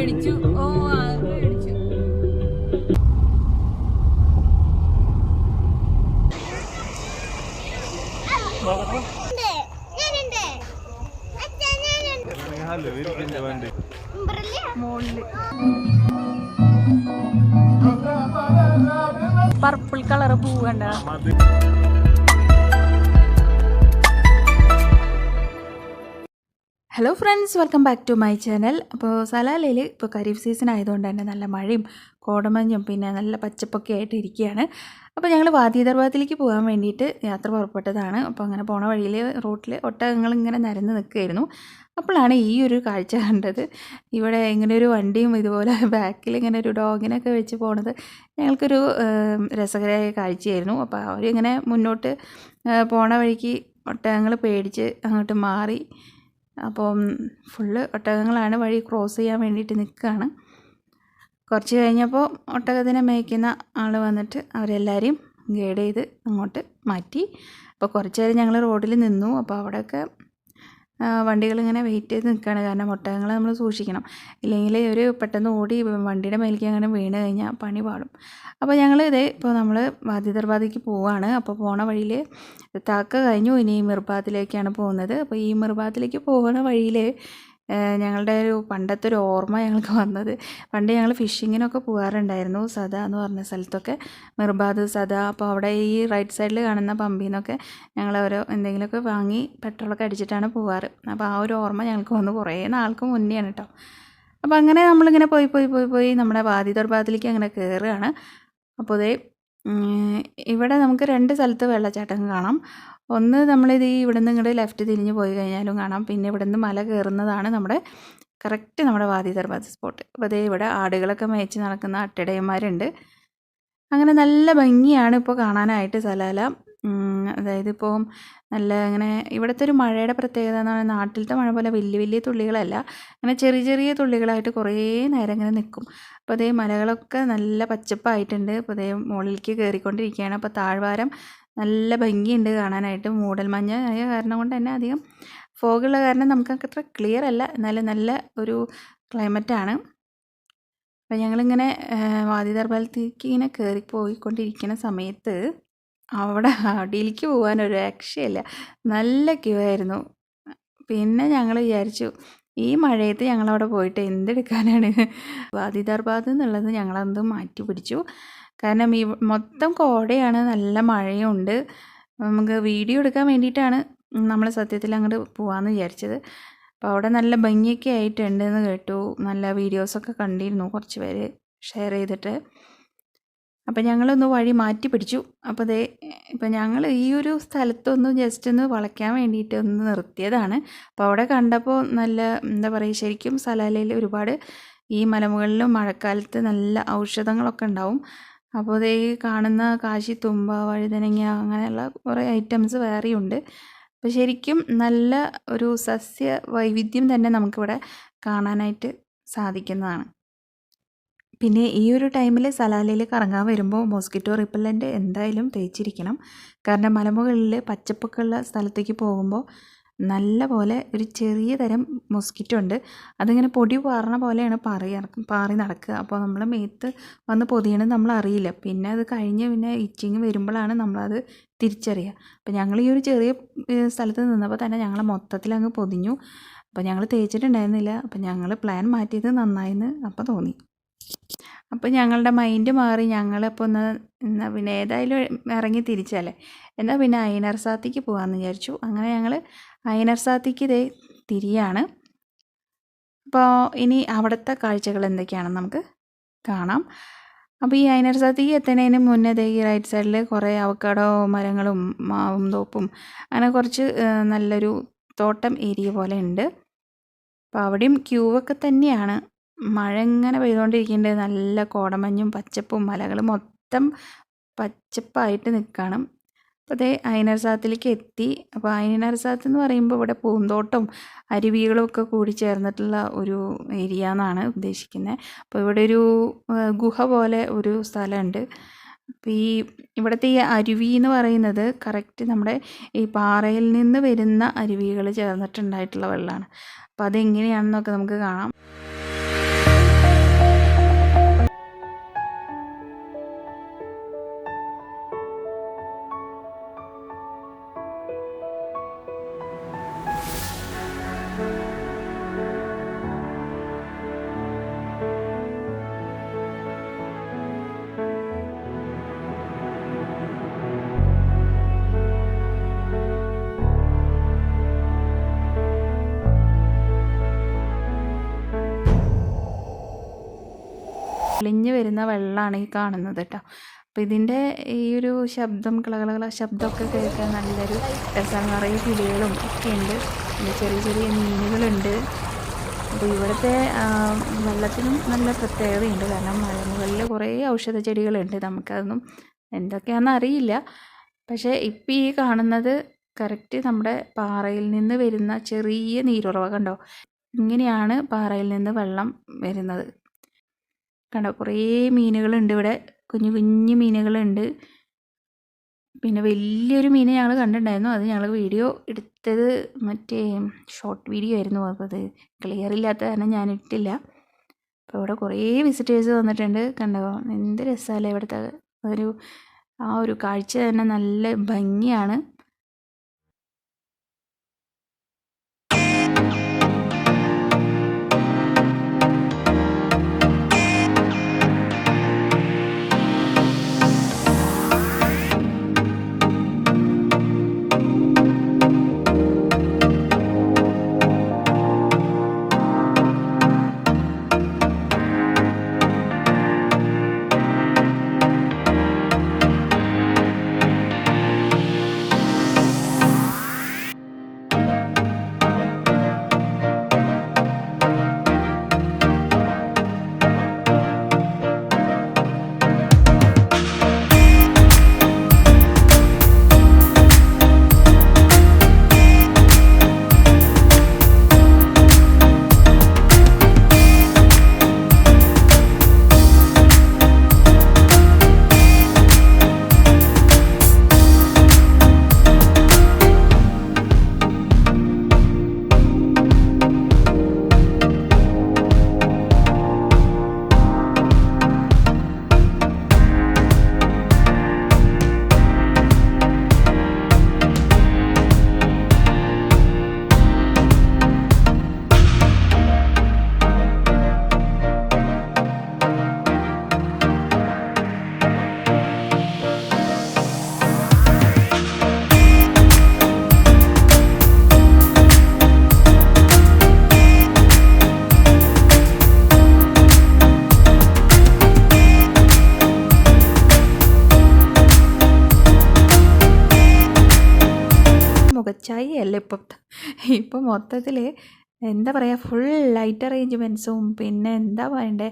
പേടിച്ചു. ഓ ആകെ പേടിച്ചു. പർപ്പിൾ കളറ് പൂ കണ്ട. Hello friends, welcome back to my channel. അപ്പോൾ സലാലയിൽ ഇപ്പോൾ ഖരീഫ് സീസൺ ആയതുകൊണ്ട് തന്നെ നല്ല മഴയും കോടമഞ്ഞും പിന്നെ നല്ല പച്ചപ്പൊക്കെ ആയിട്ട് ഇരിക്കുകയാണ്. അപ്പോൾ ഞങ്ങൾ വാദി ദർബാത്തിലേക്ക് പോകാൻ വേണ്ടിയിട്ട് യാത്ര പുറപ്പെട്ടതാണ്. അപ്പോൾ അങ്ങനെ പോണ വഴിയിൽ റോട്ടിൽ ഒട്ടകങ്ങൾ ഇങ്ങനെ നിരന്ന് നിൽക്കുകയായിരുന്നു. അപ്പോഴാണ് ഈ ഒരു കാഴ്ച കണ്ടത്. ഇവിടെ ഇങ്ങനെ ഒരു വണ്ടിയും ഇതുപോലെ ബാക്കിൽ ഇങ്ങനെ ഒരു ഡോഗിനൊക്കെ വെച്ച് പോണത് ഞങ്ങൾക്കൊരു രസകരമായ കാഴ്ചയായിരുന്നു. അപ്പോൾ അവരിങ്ങനെ മുന്നോട്ട് പോണ വഴിക്ക് ഒട്ടകങ്ങൾ പേടിച്ച് അങ്ങോട്ട് മാറി. അപ്പം ഫുള്ള് ഒട്ടകങ്ങളാണ് വഴി ക്രോസ് ചെയ്യാൻ വേണ്ടിയിട്ട് നിൽക്കുകയാണ്. കുറച്ച് കഴിഞ്ഞപ്പോൾ ഒട്ടകത്തിനെ മേയ്ക്കുന്ന ആൾ വന്നിട്ട് അവരെല്ലാവരെയും ഗൈഡ് ചെയ്ത് അങ്ങോട്ട് മാറ്റി. അപ്പോൾ കുറച്ച് നേരം ഞങ്ങൾ റോഡിൽ നിന്നു. അപ്പോൾ അവിടെയൊക്കെ വണ്ടികളിങ്ങനെ വെയിറ്റ് ചെയ്ത് നിൽക്കുകയാണ്. കാരണം ഒട്ടകങ്ങളെ നമ്മൾ സൂക്ഷിക്കണം, ഇല്ലെങ്കിൽ ഒരു പെട്ടെന്ന് ഓടി വണ്ടിയുടെ മേലേക്ക് അങ്ങനെ വീണ് കഴിഞ്ഞാൽ പണി പാടും. അപ്പോൾ ഞങ്ങൾ ഇപ്പോൾ നമ്മൾ വാദി ദർബാദിലേക്ക് പോവുകയാണ്. അപ്പോൾ പോണ വഴിയിൽ താക്ക കഴിഞ്ഞു, ഇനി മിർബാദിലേക്കാണ് പോകുന്നത്. അപ്പോൾ ഈ മിർബാദിലേക്ക് പോകുന്ന വഴിയിൽ ഞങ്ങളുടെ ഒരു പണ്ടത്തെ ഒരു ഓർമ്മ ഞങ്ങൾക്ക് വന്നത്, പണ്ട് ഞങ്ങൾ ഫിഷിങ്ങിനൊക്കെ പോകാറുണ്ടായിരുന്നു സദ എന്ന് പറഞ്ഞ സ്ഥലത്തൊക്കെ, മിർബാദ് സദ. അപ്പോൾ അവിടെ ഈ റൈറ്റ് സൈഡിൽ കാണുന്ന പമ്പിൽ നിന്നൊക്കെ ഞങ്ങൾ ഓരോ എന്തെങ്കിലുമൊക്കെ വാങ്ങി പെട്രോളൊക്കെ അടിച്ചിട്ടാണ് പോകാറ്. അപ്പോൾ ആ ഒരു ഓർമ്മ ഞങ്ങൾക്ക് വന്നു, കുറേ നാൾക്ക് മുന്നെയാണ് കേട്ടോ. അപ്പോൾ അങ്ങനെ നമ്മളിങ്ങനെ പോയി നമ്മുടെ വാദി ദർബാദിലേക്ക് അങ്ങനെ കയറുകയാണ്. അപ്പോൾ അതേ ഇവിടെ നമുക്ക് രണ്ട് സ്ഥലത്ത് വെള്ളച്ചാട്ടം കാണാം. ഒന്ന് നമ്മളിത് ഇവിടെ നിന്ന് ഇങ്ങോട്ട് ലെഫ്റ്റ് തിരിഞ്ഞ് പോയി കഴിഞ്ഞാലും കാണാം. പിന്നെ ഇവിടെ നിന്ന് മല കയറുന്നതാണ് നമ്മുടെ കറക്റ്റ് നമ്മുടെ വാദി ദർബാദ് സ്പോട്ട്. അപ്പോൾ അതേ ഇവിടെ ആടുകളൊക്കെ മേയിച്ച് നടക്കുന്ന അട്ടിടയന്മാരുണ്ട്. അങ്ങനെ നല്ല ഭംഗിയാണ് ഇപ്പോൾ കാണാനായിട്ട് സലാല. അതായത് ഇപ്പോൾ നല്ല ഇങ്ങനെ ഇവിടുത്തെ ഒരു മഴയുടെ പ്രത്യേകത എന്ന് പറഞ്ഞാൽ നാട്ടിലത്തെ മഴ പോലെ വലിയ വലിയ തുള്ളികളല്ല, അങ്ങനെ ചെറിയ ചെറിയ തുള്ളികളായിട്ട് കുറേ നേരം ഇങ്ങനെ നിൽക്കും. അപ്പോൾ അതേ മലകളൊക്കെ നല്ല പച്ചപ്പായിട്ടുണ്ട്. അപ്പോൾ അതേ മുകളിലേക്ക് കയറിക്കൊണ്ടിരിക്കുകയാണ്. അപ്പോൾ താഴ്വാരം നല്ല ഭംഗിയുണ്ട് കാണാനായിട്ട്. മൂടൽമഞ്ഞ ആയ കാരണം കൊണ്ട് തന്നെ അധികം ഫോഗുള്ള കാരണം നമുക്ക് അത്ര ക്ലിയർ അല്ല, എന്നാലും നല്ല ഒരു ക്ലൈമറ്റാണ്. അപ്പോൾ ഞങ്ങളിങ്ങനെ വാദി ദർബാദിലേക്ക് ഇങ്ങനെ കയറി പോയിക്കൊണ്ടിരിക്കുന്ന സമയത്ത് അവിടെ അടിയിലേക്ക് പോകാൻ ഒരു രക്ഷയില്ല, നല്ല ക്യൂ ആയിരുന്നു. പിന്നെ ഞങ്ങൾ വിചാരിച്ചു ഈ മഴയത്ത് ഞങ്ങളവിടെ പോയിട്ട് എന്തെടുക്കാനാണ്, വാദി ദർബാദ് എന്നുള്ളത് ഞങ്ങളത് മാറ്റി പിടിച്ചു. കാരണം ഈ മൊത്തം കോടയാണ്, നല്ല മഴയുണ്ട്. നമുക്ക് വീഡിയോ എടുക്കാൻ വേണ്ടിയിട്ടാണ് നമ്മൾ സത്യത്തിൽ അങ്ങോട്ട് പോകാമെന്ന് വിചാരിച്ചത്. അപ്പോൾ അവിടെ നല്ല ഭംഗിയൊക്കെ ആയിട്ടുണ്ടെന്ന് കേട്ടു, നല്ല വീഡിയോസൊക്കെ കണ്ടിരുന്നു കുറച്ച് പേര് ഷെയർ ചെയ്തിട്ട്. അപ്പോൾ ഞങ്ങളൊന്ന് വഴി മാറ്റി പിടിച്ചു. അപ്പോൾ ഇപ്പോൾ ഞങ്ങൾ ഈ ഒരു സ്ഥലത്തൊന്ന് ജസ്റ്റ് ഒന്ന് വളയ്ക്കാൻ വേണ്ടിയിട്ട് ഒന്ന് നിർത്തിയതാണ്. അപ്പോൾ അവിടെ കണ്ടപ്പോൾ നല്ല എന്താ പറയുക, ശരിക്കും സലാലയിൽ ഒരുപാട് ഈ മലമുകളിലും മഴക്കാലത്ത് നല്ല ഔഷധങ്ങളൊക്കെ ഉണ്ടാവും. അപ്പോൾ കാണുന്ന കാശിത്തുമ്പ, വഴുതനങ്ങ, അങ്ങനെയുള്ള കുറേ ഐറ്റംസ് വേറെയുണ്ട്. അപ്പോൾ ശരിക്കും നല്ല ഒരു സസ്യ വൈവിധ്യം തന്നെ നമുക്കിവിടെ കാണാനായിട്ട് സാധിക്കുന്നതാണ്. പിന്നെ ഈ ഒരു ടൈമിൽ സലാലയിൽ കറങ്ങാൻ വരുമ്പോൾ മോസ്കിറ്റോ റിപ്പല്ലൻ്റ് എന്തായാലും തേച്ചിരിക്കണം. കാരണം മലമുകളിൽ പച്ചപ്പൊക്കെ ഉള്ള സ്ഥലത്തേക്ക് പോകുമ്പോൾ നല്ല പോലെ ഒരു ചെറിയ തരം മോസ്കിറ്റോ ഉണ്ട്. അതിങ്ങനെ പൊടി പാറണ പോലെയാണ് പാറി നടക്കുക. അപ്പോൾ നമ്മൾ മേത്ത് വന്ന് പൊതിയണത് നമ്മൾ അറിയില്ല. പിന്നെ അത് കഴിഞ്ഞ് പിന്നെ ഇച്ചിങ് വരുമ്പോഴാണ് നമ്മളത് തിരിച്ചറിയുക. അപ്പോൾ ഞങ്ങൾ ഈ ഒരു ചെറിയ സ്ഥലത്ത് നിന്നപ്പോൾ തന്നെ ഞങ്ങൾ മൊത്തത്തിൽ അങ്ങ് പൊതിഞ്ഞു. അപ്പോൾ ഞങ്ങൾ തേച്ചിട്ടുണ്ടായിരുന്നില്ല. അപ്പോൾ ഞങ്ങൾ പ്ലാൻ മാറ്റിയത് നന്നായെന്ന് അപ്പോൾ തോന്നി. അപ്പോൾ ഞങ്ങളുടെ മൈൻഡ് മാറി. ഞങ്ങളിപ്പോൾ എന്നാൽ പിന്നെ ഏതായാലും ഇറങ്ങി തിരിച്ചല്ലേ, എന്നാൽ പിന്നെ ഐനർസാത്തിക്ക് പോകാമെന്ന് വിചാരിച്ചു. അങ്ങനെ ഞങ്ങൾ ഐനർസാത്തിക്ക് തിരിയാണ്. അപ്പോൾ ഇനി അവിടുത്തെ കാഴ്ചകൾ എന്തൊക്കെയാണെന്ന് നമുക്ക് കാണാം. അപ്പോൾ ഈ ഐനർസാത്തിക്ക് എത്തുന്നതിന് മുന്നേ ഈ റൈറ്റ് സൈഡിൽ കുറേ അവക്കാഡോ മരങ്ങളും മാവും തോപ്പും അങ്ങനെ കുറച്ച് നല്ലൊരു തോട്ടം ഏരിയ പോലെ ഉണ്ട്. അപ്പോൾ അവിടെയും ക്യൂ ഒക്കെ തന്നെയാണ്. മഴ ഇങ്ങനെ പെയ്തുകൊണ്ടിരിക്കുന്നുണ്ട്, നല്ല കോടമഞ്ഞും പച്ചപ്പും, മലകൾ മൊത്തം പച്ചപ്പായിട്ട് നിൽക്കണം. അപ്പോൾ ഐനർസാത്തിലേക്ക് എത്തി. അപ്പോൾ ഐനർസാത്ത് എന്ന് പറയുമ്പോൾ ഇവിടെ പൂന്തോട്ടവും അരുവികളും ഒക്കെ കൂടി ചേർന്നിട്ടുള്ള ഒരു ഏരിയ എന്നാണ് ഉദ്ദേശിക്കുന്നത്. അപ്പോൾ ഇവിടെ ഒരു ഗുഹ പോലെ ഒരു സ്ഥലമുണ്ട്. അപ്പോൾ ഇവിടുത്തെ ഈ അരുവി എന്ന് പറയുന്നത് കറക്റ്റ് നമ്മുടെ ഈ പാറയിൽ നിന്ന് വരുന്ന അരുവികൾ ചേർന്നിട്ടുണ്ടായിട്ടുള്ള വെള്ളമാണ്. അപ്പോൾ അതെങ്ങനെയാണെന്നൊക്കെ നമുക്ക് കാണാം. അലിഞ്ഞ് വരുന്ന വെള്ളമാണ് ഈ കാണുന്നത് കേട്ടോ. അപ്പോൾ ഇതിൻ്റെ ഈ ഒരു ശബ്ദം കളകള ശബ്ദമൊക്കെ കേൾക്കാൻ നല്ലൊരു രസമാണ്. നിറയെ കിളികളും ഒക്കെ ഉണ്ട്, പിന്നെ ചെറിയ ചെറിയ മീനുകളുണ്ട്. അപ്പോൾ ഇവിടുത്തെ വെള്ളത്തിനും നല്ല പ്രത്യേകതയുണ്ട്. കാരണം മലമുകളിൽ കുറേ ഔഷധ ചെടികളുണ്ട്. നമുക്കതൊന്നും എന്തൊക്കെയാണെന്ന് അറിയില്ല. പക്ഷേ ഇപ്പം ഈ കാണുന്നത് കറക്റ്റ് നമ്മുടെ പാറയിൽ നിന്ന് വരുന്ന ചെറിയ നീരുറവ കണ്ടോ. ഇങ്ങനെയാണ് പാറയിൽ നിന്ന് വെള്ളം വരുന്നത് കണ്ടോ. കുറേ മീനുകളുണ്ട് ഇവിടെ, കുഞ്ഞു കുഞ്ഞു മീനുകളുണ്ട്. പിന്നെ വലിയൊരു മീനെ ഞങ്ങൾ കണ്ടിട്ടുണ്ടായിരുന്നു. അത് ഞങ്ങൾ വീഡിയോ എടുത്തത് മറ്റേ ഷോർട്ട് വീഡിയോ ആയിരുന്നു. അപ്പോൾ അത് ക്ലിയർ ഇല്ലാത്ത കാരണം ഞാൻ ഇട്ടില്ല. അപ്പോൾ ഇവിടെ കുറേ വിസിറ്റേഴ്സ് വന്നിട്ടുണ്ട് കണ്ടോ. എന്ത് രസമല്ലേ ഇവിടുത്തെ ആ ഒരു കാഴ്ച തന്നെ നല്ല ഭംഗിയാണ്. മുഖച്ചായയല്ല ഇപ്പം മൊത്തത്തിൽ എന്താ പറയുക, ഫുൾ ലൈറ്റ് അറേഞ്ച്മെൻറ്റ്സും പിന്നെ എന്താ പറയണ്ടേ,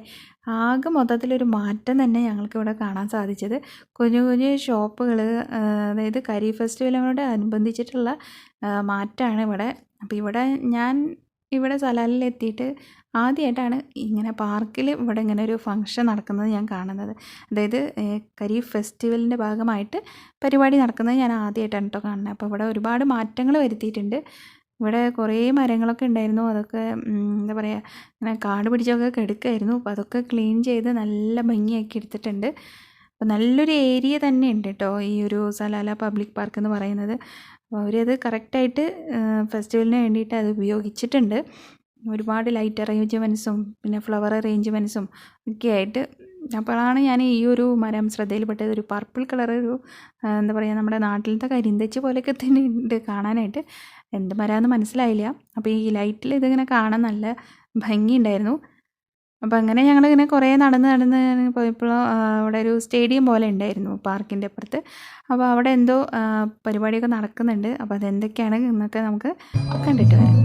ആകെ മൊത്തത്തിലൊരു മാറ്റം തന്നെ ഞങ്ങൾക്ക് ഇവിടെ കാണാൻ സാധിച്ചത്. കുഞ്ഞു കുഞ്ഞു ഷോപ്പുകൾ, അതായത് കരി ഫെസ്റ്റിവലിനോട് അനുബന്ധിച്ചിട്ടുള്ള മാറ്റമാണ് ഇവിടെ. അപ്പോൾ ഞാൻ ഇവിടെ സലാലിലെത്തിയിട്ട് ആദ്യമായിട്ടാണ് ഇങ്ങനെ പാർക്കിൽ ഇവിടെ ഇങ്ങനെ ഒരു ഫംഗ്ഷൻ നടക്കുന്നത് ഞാൻ കാണുന്നത്. അതായത് ഖരീഫ് ഫെസ്റ്റിവലിൻ്റെ ഭാഗമായിട്ട് പരിപാടി നടക്കുന്നത് ഞാൻ ആദ്യമായിട്ടാണ് കേട്ടോ കാണുന്നത്. അപ്പോൾ ഇവിടെ ഒരുപാട് മാറ്റങ്ങൾ വരുത്തിയിട്ടുണ്ട്. ഇവിടെ കുറേ മരങ്ങളൊക്കെ ഉണ്ടായിരുന്നു, അതൊക്കെ എന്താ പറയുക, ഇങ്ങനെ കാട് പിടിച്ചൊക്കെ കിടക്കുമായിരുന്നു. അപ്പോൾ അതൊക്കെ ക്ലീൻ ചെയ്ത് നല്ല ഭംഗിയാക്കി എടുത്തിട്ടുണ്ട്. അപ്പോൾ നല്ലൊരു ഏരിയ തന്നെ ഉണ്ട് കേട്ടോ ഈ ഒരു സലാല പബ്ലിക് പാർക്ക് എന്ന് പറയുന്നത്. അപ്പോൾ അവരത് കറക്റ്റായിട്ട് ഫെസ്റ്റിവലിന് വേണ്ടിയിട്ട് അത് ഉപയോഗിച്ചിട്ടുണ്ട്. ഒരുപാട് ലൈറ്റ് അറേഞ്ച്മെൻറ്റ്സും പിന്നെ ഫ്ലവർ അറേഞ്ച്മെൻറ്റ്സും ഒക്കെ ആയിട്ട്. അപ്പോഴാണ് ഞാൻ ഈ ഒരു മരം ശ്രദ്ധയിൽപ്പെട്ടത്. ഒരു പർപ്പിൾ കളർ, ഒരു എന്താ പറയുക, നമ്മുടെ നാട്ടിലത്തെ കരിന്തച്ച് പോലെയൊക്കെ തന്നെ ഉണ്ട് കാണാനായിട്ട്. എന്ത് മരമാണെന്ന് മനസ്സിലായില്ല. അപ്പോൾ ഈ ലൈറ്റിൽ ഇതിങ്ങനെ കാണാൻ നല്ല ഭംഗിയുണ്ടായിരുന്നു. അപ്പോൾ അങ്ങനെ ഞങ്ങളിങ്ങനെ കുറേ നടന്ന് പോയപ്പോൾ അവിടെ ഒരു സ്റ്റേഡിയം പോലെ ഉണ്ടായിരുന്നു പാർക്കിൻ്റെ അപ്പുറത്ത്. അപ്പോൾ അവിടെ എന്തോ പരിപാടിയൊക്കെ നടക്കുന്നുണ്ട്. അപ്പോൾ അതെന്തൊക്കെയാണ് എന്നൊക്കെ നമുക്ക് കണ്ടിട്ട് വരാം.